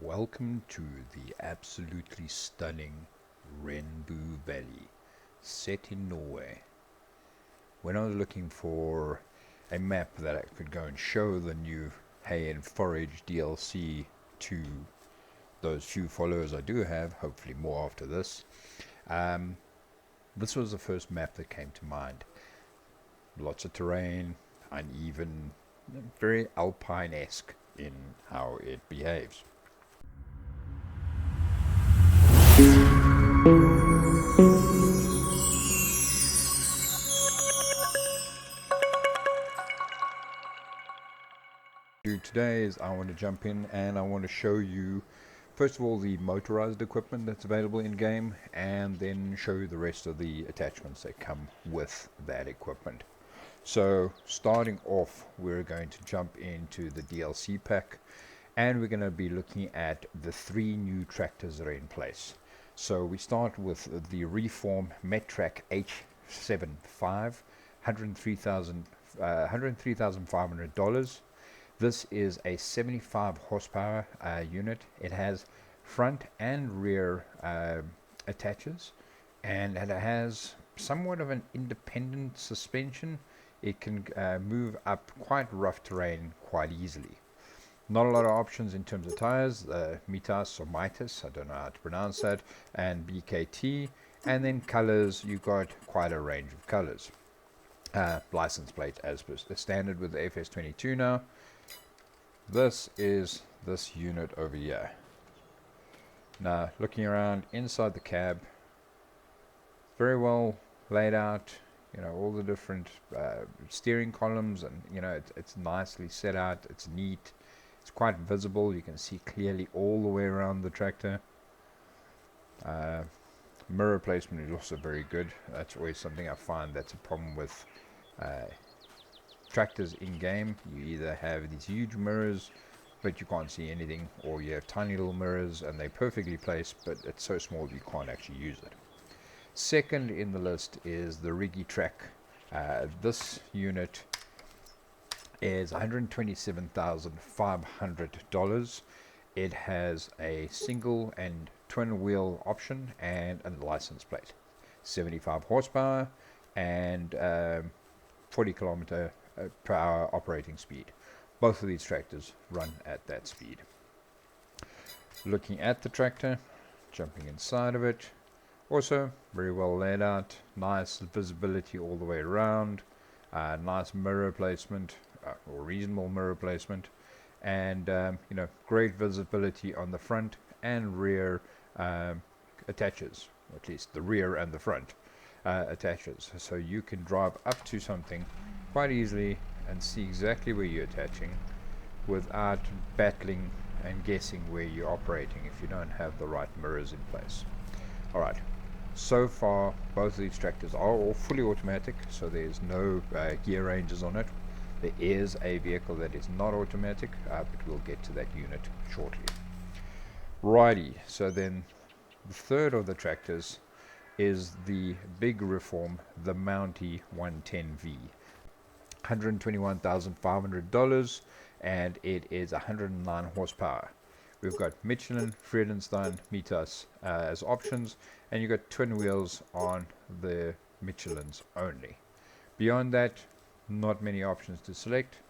Welcome to the absolutely stunning Renbu Valley, set in Norway. When I was looking for a map that I could go and show the new Hay and Forage DLC to those few followers I do have, hopefully more after this, this was the first map that came to mind. Lots of terrain, uneven, very alpine-esque in how it behaves. Today is I want to jump in and I want to show you first of all the motorized equipment that's available in game, and then show you the rest of the attachments that come with that equipment. So starting off, we're going to jump into the DLC pack, and we're going to be looking at the three new tractors that are in place. So we start with the Reform Mettrack H75, $103,500. This is a 75 horsepower unit. It has front and rear attaches, and it has somewhat of an independent suspension. It can move up quite rough terrain quite easily. Not a lot of options in terms of tires, Mitas or Mitas, I don't know how to pronounce that, and BKT, and then colors, you've got quite a range of colors. License plate as per standard with the FS22 now. This is this unit over here. Now looking around inside the cab, very well laid out, you know, all the different steering columns, and you know it's nicely set out, it's neat, it's quite visible, you can see clearly all the way around the tractor. Mirror placement is also very good. That's always something I find that's a problem with tractors in game. You either have these huge mirrors but you can't see anything, or you have tiny little mirrors and they're perfectly placed but it's so small you can't actually use it. Second in the list is the Rigitrack. This unit is $127,500. It has a single and twin wheel option and a license plate, 75 horsepower and 40 kilometer per hour operating speed. Both of these tractors run at that speed. Looking at the tractor, jumping inside of it, also very well laid out, nice visibility all the way around, nice mirror placement, or reasonable mirror placement, and you know, great visibility on the front and rear attaches, or at least the rear and the front attaches, so you can drive up to something quite easily and see exactly where you're attaching without battling and guessing where you're operating if you don't have the right mirrors in place. Alright, so far both of these tractors are all fully automatic, so there's no gear ranges on it. There is a vehicle that is not automatic, but we'll get to that unit shortly. Righty, so then the third of the tractors is the big Reform, the Mountie 110V. $121,500, and it is 109 horsepower. We've got Michelin, Friedenstein, Mitas as options, and you've got twin wheels on the Michelins only. Beyond that, not many options to select.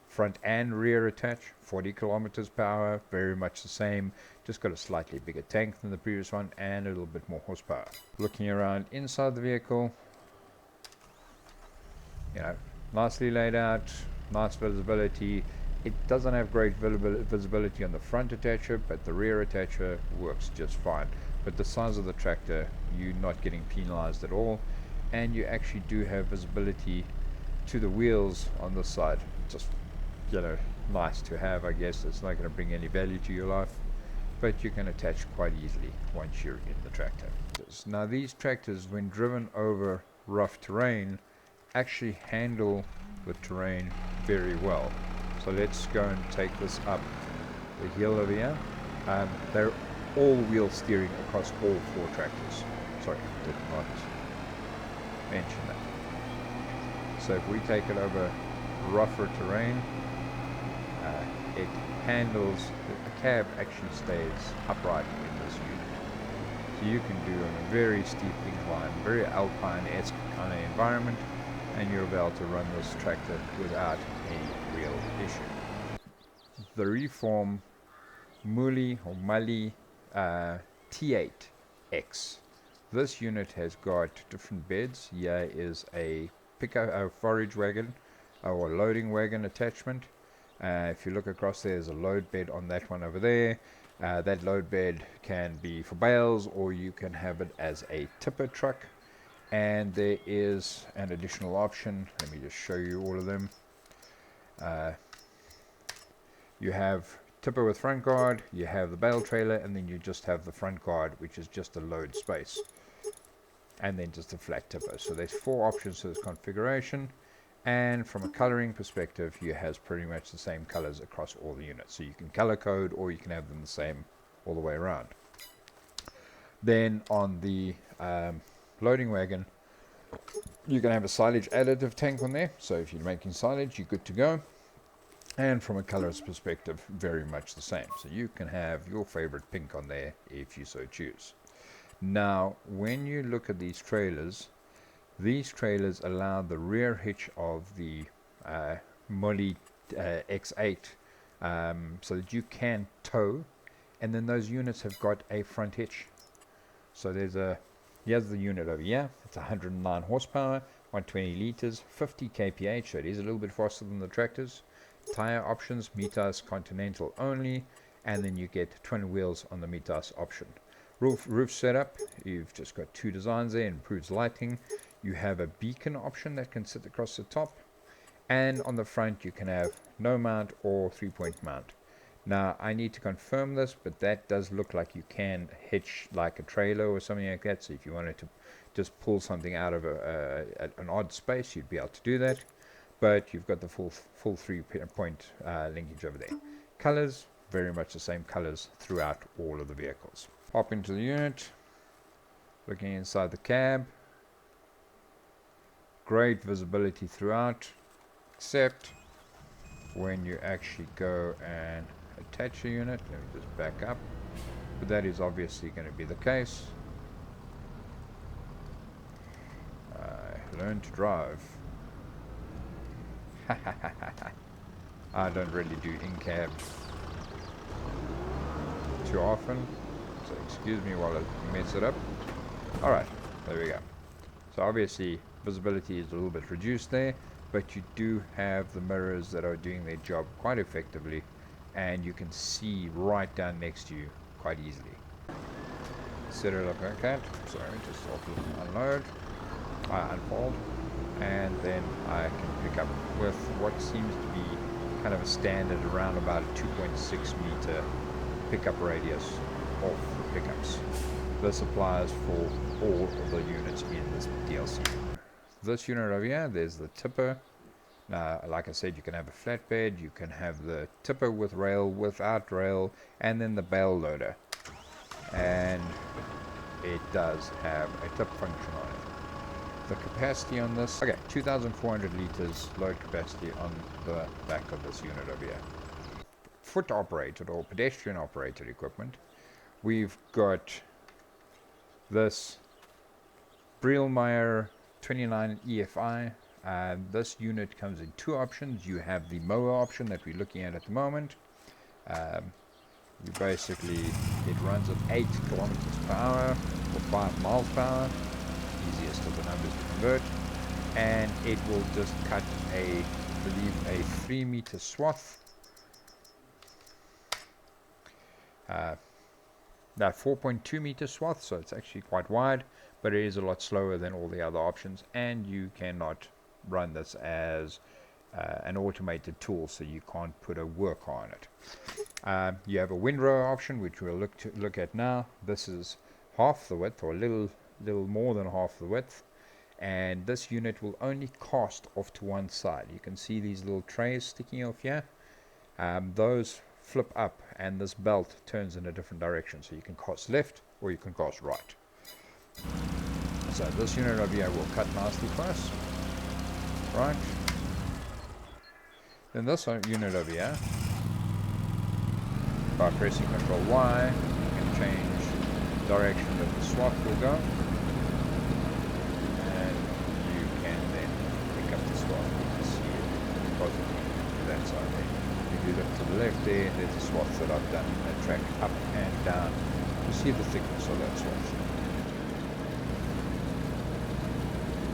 Front and rear attach, 40 kilometers per hour, very much the same, just got a slightly bigger tank than the previous one and a little bit more horsepower. Looking around inside the vehicle, you know, nicely laid out, nice visibility. It doesn't have great visibility on the front attacher, but the rear attacher works just fine. But the size of the tractor, you're not getting penalized at all, and you actually do have visibility to the wheels on this side. Just, you know, nice to have, I guess. It's not going to bring any value to your life, but you can attach quite easily once you're in the tractor. Now these tractors, when driven over rough terrain, actually handle the terrain very well. So let's go and take this up the hill over here. They're all wheel steering across all four tractors. Sorry, did not mention that. So if we take it over rougher terrain, it handles, the cab actually stays upright in this unit. So you can do a very steep incline, very alpine-esque kind of environment, and you'll be able to run this tractor without any real issue. The Reform Mali T8X. This unit has got different beds. Here is a pickup, a forage wagon or loading wagon attachment. If you look across, there's a load bed on that one over there. That load bed can be for bales, or you can have it as a tipper truck. And there is an additional option. Let me just show you all of them. You have tipper with front guard, you have the bale trailer, and then you just have the front guard, which is just a load space, and then just a flat tipper. So there's 4 options to this configuration, and from a coloring perspective, you have pretty much the same colors across all the units. So you can color code, or you can have them the same all the way around. Then on the loading wagon, you can have a silage additive tank on there. So if you're making silage, you're good to go. And from a colors perspective, very much the same. So you can have your favorite pink on there if you so choose. Now, when you look at these trailers allow the rear hitch of the Mali X8 so that you can tow, and then those units have got a front hitch. So here's the unit over here. It's 109 horsepower, 120 liters, 50 kph, so it is a little bit faster than the tractors. Tire options, Mitas Continental only, and then you get twin wheels on the Mitas option. Roof setup, you've just got 2 designs there, improves lighting. You have a beacon option that can sit across the top, and on the front you can have no mount or 3-point mount. Now I need to confirm this, but that does look like you can hitch like a trailer or something like that. So if you wanted to just pull something out of an odd space, you'd be able to do that. But you've got the full 3-point linkage over there. Colors, very much the same colors throughout all of the vehicles. Hop into the unit, looking inside the cab. Great visibility throughout, except when you actually go and attach the unit. Let me just back up, but that is obviously going to be the case. Learn to drive. I don't really do in-cab too often, so excuse me while I mess it up. Alright, there we go. So obviously visibility is a little bit reduced there, but you do have the mirrors that are doing their job quite effectively, and you can see right down next to you quite easily. Set it up like that. Sorry, just unload, unfold, and then I can pick up with what seems to be kind of a standard around about a 2.6 meter pickup radius of the pickups. This applies for all of the units in this DLC. This unit over here, there's the tipper. Now, like I said, you can have a flatbed, you can have the tipper with rail, without rail, and then the bale loader. And it does have a tip function on it. The capacity on this, okay, 2,400 liters load capacity on the back of this unit over here. Foot operated or pedestrian operated equipment, we've got this Brielmeyer 29 EFI. This unit comes in 2 options. You have the mower option that we're looking at the moment. You basically, it runs at 8 kilometers per hour or 5 miles per hour. Easiest of the numbers to convert, and it will just cut I believe a 3 meter swath. That 4.2 meter swath, so it's actually quite wide, but it is a lot slower than all the other options, and you cannot run this as an automated tool, so you can't put a worker on it. You have a windrow option, which we'll look at now. This is half the width, or a little more than half the width, and this unit will only cast off to one side. You can see these little trays sticking off here. Those flip up, and this belt turns in a different direction, so you can cast left or you can cast right. So this unit over here will cut nicely for us, right? Then this unit over here By pressing Control Y, you can change the direction that the swath will go, and you can then pick up the swath. You can see it positive to that side there. If you look to the left there, there's a swath that I've done a track up and down. You see the thickness of that swath.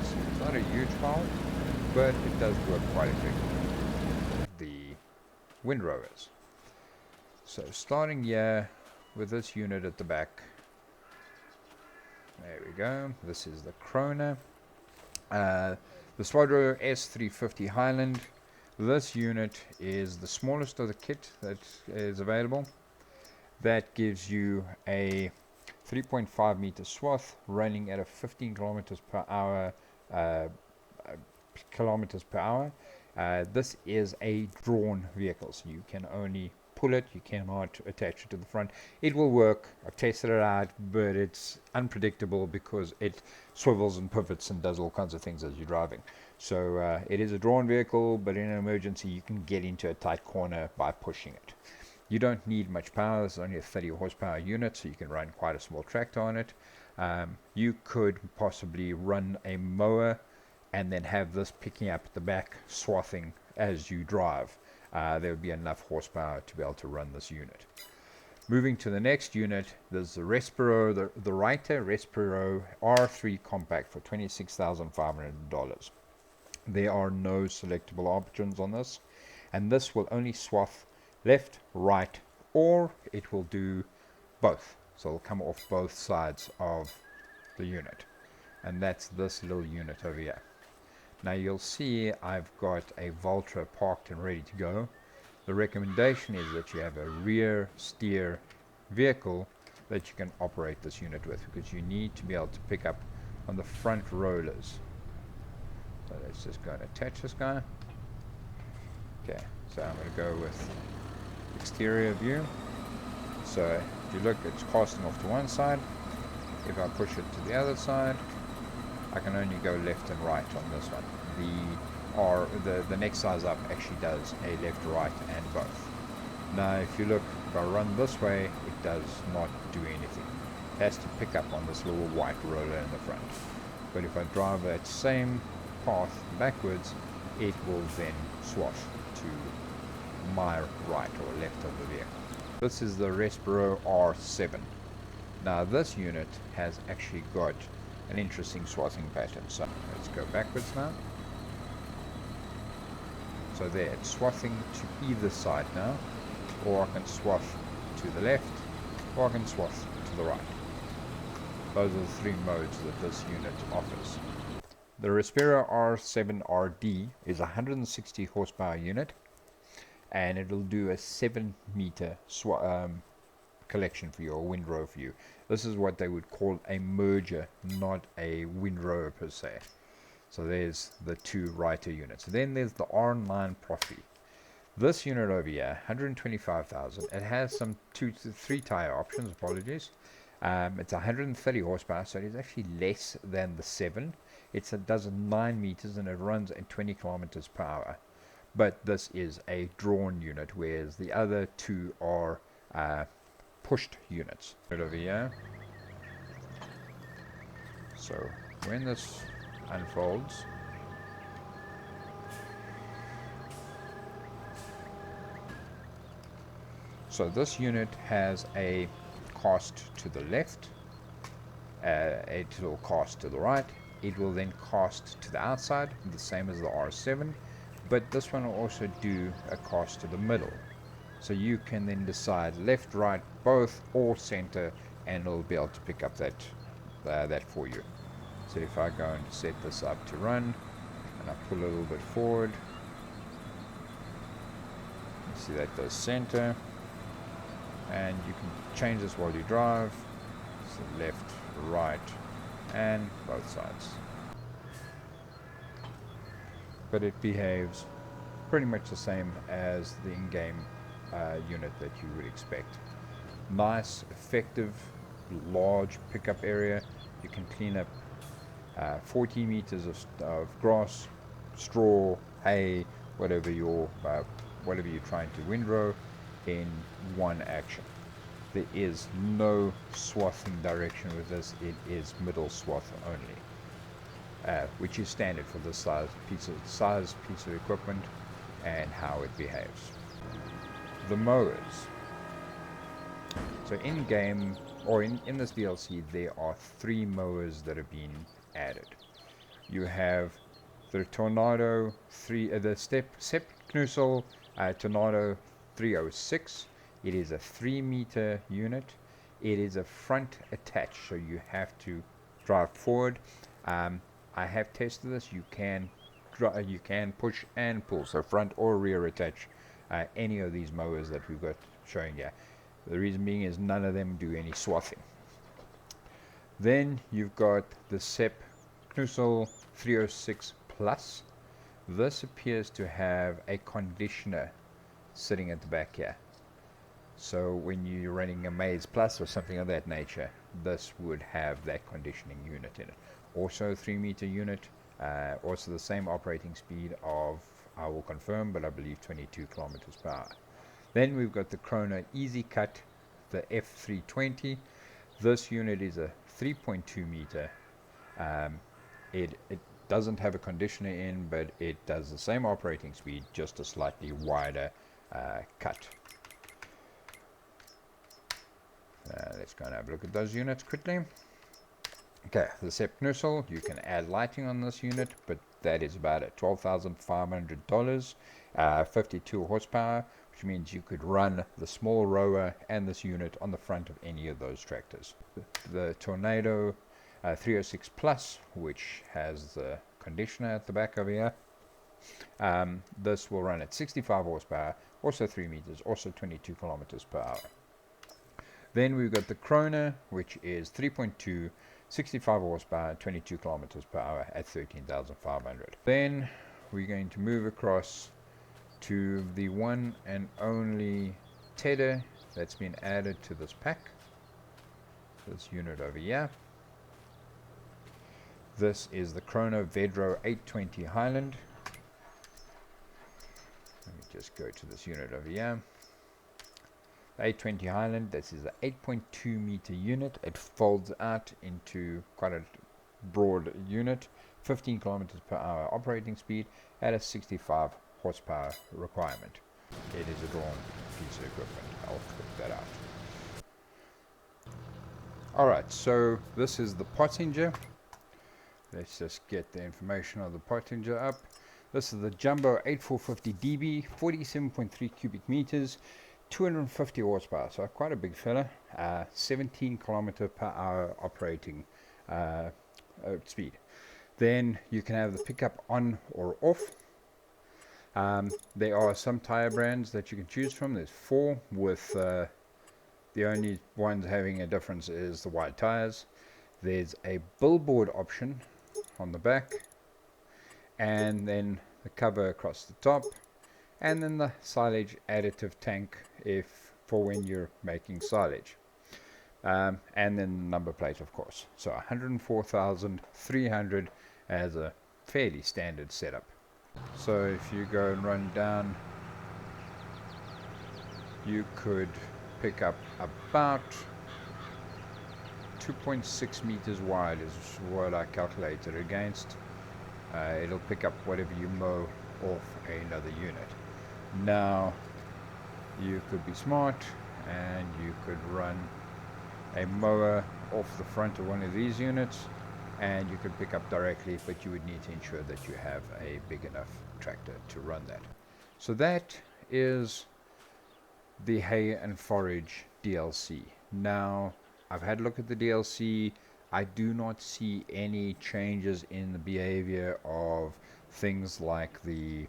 It's not a huge file, but it does work quite effectively. The windrowers. So starting here with this unit at the back. There we go. This is the Krona. The Swadro S350 Highland. This unit is the smallest of the kit that is available. That gives you a 3.5 meter swath running at a 15 kilometers per hour. This is a drawn vehicle, so you can only pull it, you cannot attach it to the front. It will work, I've tested it out, but it's unpredictable because it swivels and pivots and does all kinds of things as you're driving. So it is a drawn vehicle, but in an emergency you can get into a tight corner by pushing it. You don't need much power. It's only a 30 horsepower unit, so you can run quite a small tractor on it. You could possibly run a mower and then have this picking up at the back, swathing as you drive. There would be enough horsepower to be able to run this unit. Moving to the next unit, there's the Respiro, the Reiter Respiro R3 Compact for $26,500. There are no selectable options on this, and this will only swath left, right, or it will do both. So it'll come off both sides of the unit, and that's this little unit over here. Now you'll see I've got a Valtra parked and ready to go. The recommendation is that you have a rear steer vehicle that you can operate this unit with, because you need to be able to pick up on the front rollers. So let's just go and attach this guy. Okay, so I'm going to go with exterior view. So if you look, it's casting off to one side. If I push it to the other side, I can only go left and right on this one. The next size up actually does a left, right, and both. Now if you look, if I run this way, it does not do anything. It has to pick up on this little white roller in the front. But if I drive that same path backwards, it will then swath to my right or left of the vehicle. This is the Respiro R7. Now this unit has actually got an interesting swathing pattern. So let's go backwards now. So there, it's swathing to either side now, or I can swath to the left, or I can swath to the right. Those are the three modes that this unit offers. The Respiro R7RD is a 160 horsepower unit, and it'll do a 7 meter collection for you, or windrow for you. This is what they would call a merger, not a windrower per se. So there's the two Reiter units. Then there's the R9 Profi. This unit over here, 125,000. It has some 2 to 3 tire options, apologies. It's 130 horsepower, so it is actually less than the 7. It does 9 meters and it runs at 20 kilometers per hour. But this is a drawn unit, whereas the other two are pushed units. Right over here. So when this unfolds, so this unit has a cast to the left, it will cast to the right, it will then cast to the outside, the same as the R7, but this one will also do a cast to the middle. So you can then decide left, right, both, or center, and it'll be able to pick up that for you. So if I go and set this up to run, and I pull a little bit forward, you see that does center, and you can change this while you drive, so left, right, and both sides. But it behaves pretty much the same as the in-game unit that you would expect. Nice, effective, large pickup area. You can clean up 40 meters of grass, straw, hay, whatever you're trying to windrow. in one action. There is no swathing direction with this. It is middle swath only, which is standard for this size piece of equipment and how it behaves. The mowers. So in game, or in this DLC, there are 3 mowers that have been added. You have the Tornado 3, the Sepp Knussel Tornado 306. It is a 3-meter unit. It is a front attach, so you have to drive forward. I have tested this. You can push and pull, so front or rear attach any of these mowers that we've got showing here. The reason being is none of them do any swathing. Then you've got the Sepp Knussel 306 Plus. This appears to have a conditioner sitting at the back here. So when you're running a Maze Plus or something of that nature, this would have that conditioning unit in it. Also 3-meter unit, also the same operating speed of, I will confirm, but I believe 22 kilometers per hour. Then we've got the Krona Easy Cut, the F320. This unit is a 3.2 meter. It doesn't have a conditioner in, but it does the same operating speed, just a slightly wider cut. Let's go and have a look at those units quickly. Okay, the Sepp Knussel, you can add lighting on this unit, but that is about at $12,500, 52 horsepower, which means you could run the small rower and this unit on the front of any of those tractors. The Tornado 306 Plus, which has the conditioner at the back over here, this will run at 65 horsepower, also 3 meters, also 22 kilometers per hour. Then we've got the Krona, which is 3.2, 65 horsepower, 22 kilometers per hour at 13,500. Then we're going to move across to the one and only Tedder that's been added to this pack. This unit over here. This is the Krona Vedro 820 Highland. Let me just go to this unit over here. The 820 Highland, this is an 8.2 meter unit. It folds out into quite a broad unit. 15 kilometers per hour operating speed at a 65 horsepower requirement. It is a drawn piece of equipment. I'll put that out. Alright, so this is the Pottinger. Let's just get the information of the Pottinger up. This is the Jumbo 8450DB, 47.3 cubic meters, 250 horsepower, so quite a big fella. 17 kilometer per hour operating speed. Then you can have the pickup on or off. There are some tire brands that you can choose from. There's 4, with the only ones having a difference is the wide tires. There's a billboard option on the back, and then the cover across the top, and then the silage additive tank for when you're making silage, and then the number plate, of course. So 104,300 as a fairly standard setup. So if you go and run down, you could pick up about 2.6 meters wide is what I calculated against. It'll pick up whatever you mow off another unit. Now you could be smart and you could run a mower off the front of one of these units and you could pick up directly, but you would need to ensure that you have a big enough tractor to run that. So that is the Hay and Forage DLC. Now I've had a look at the DLC. I do not see any changes in the behavior of things like the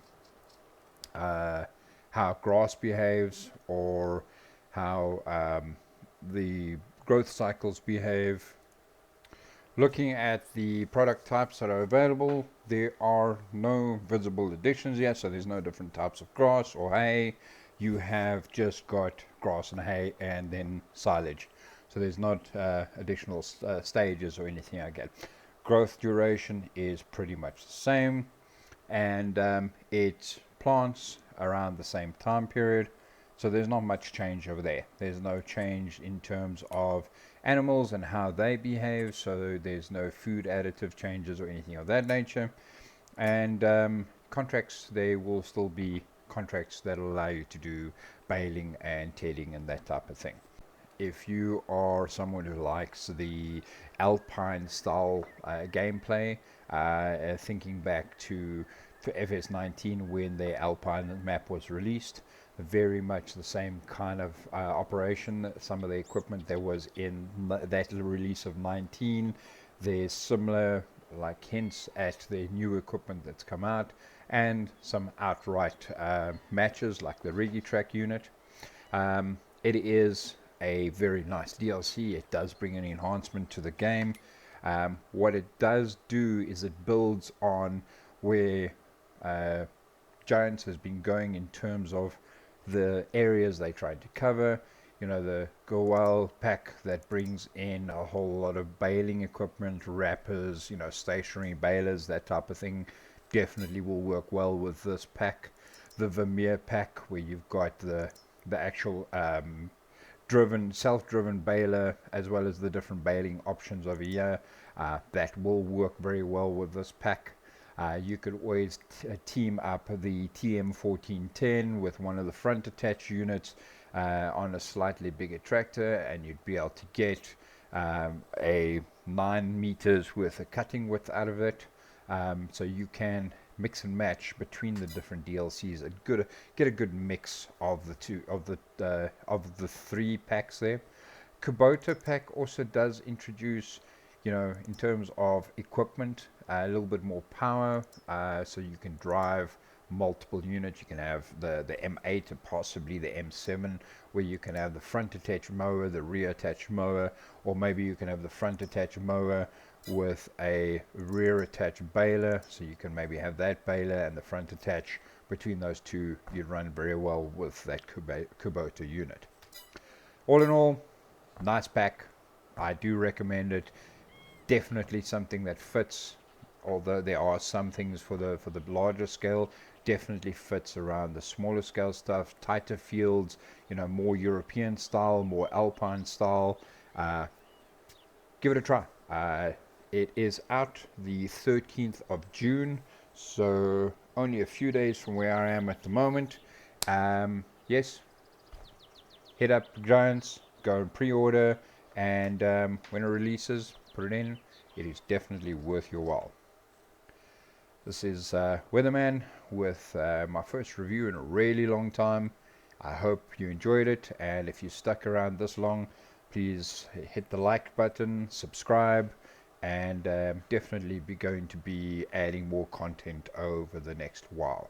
how grass behaves, or how the growth cycles behave. Looking at the product types that are available, there are no visible additions yet, so there's no different types of grass or hay. You have just got grass and hay and then silage. So there's not additional stages or anything like that. Growth duration is pretty much the same, and it plants around the same time period. So there's not much change over there. There's no change in terms of animals and how they behave, so there's no food additive changes or anything of that nature. And contracts, there will still be contracts that allow you to do baling and tedding and that type of thing. If you are someone who likes the Alpine style gameplay, thinking back to FS19 when the Alpine map was released, very much the same kind of operation. Some of the equipment that was in that release of 19, there's similar like hints at the new equipment that's come out, and some outright matches like the Regitrack unit. It is a very nice DLC. It does bring an enhancement to the game. What it does do is it builds on where Giants has been going in terms of the areas they tried to cover. You know, the Gowal pack that brings in a whole lot of baling equipment, wrappers, you know, stationary balers, that type of thing, definitely will work well with this pack. The Vermeer pack, where you've got the actual self-driven baler, as well as the different baling options over here, that will work very well with this pack. You could always team up the TM1410 with one of the front attached units on a slightly bigger tractor, and you'd be able to get a 9 meters with a cutting width out of it. So you can mix and match between the different DLCs and get a good mix of the three packs there. Kubota pack also does introduce, you know, in terms of equipment, a little bit more power, so you can drive multiple units. You can have the M8 and possibly the M7, where you can have the front attached mower, the rear attached mower, or maybe you can have the front attached mower with a rear attached baler, so you can maybe have that baler and the front attach. Between those two, you'd run very well with that Kubota unit. All in all, nice pack. I do recommend it. Definitely something that fits, although there are some things for the larger scale, definitely fits around the smaller scale stuff, tighter fields, you know, more European style, more Alpine style. Give it a try. It is out the 13th of June, so only a few days from where I am at the moment. Yes, hit up Giants, go and pre-order, and when it releases, put it in. It is definitely worth your while. This is Weatherman with my first review in a really long time. I hope you enjoyed it, and if you stuck around this long, please hit the like button, subscribe, and definitely going to be adding more content over the next while.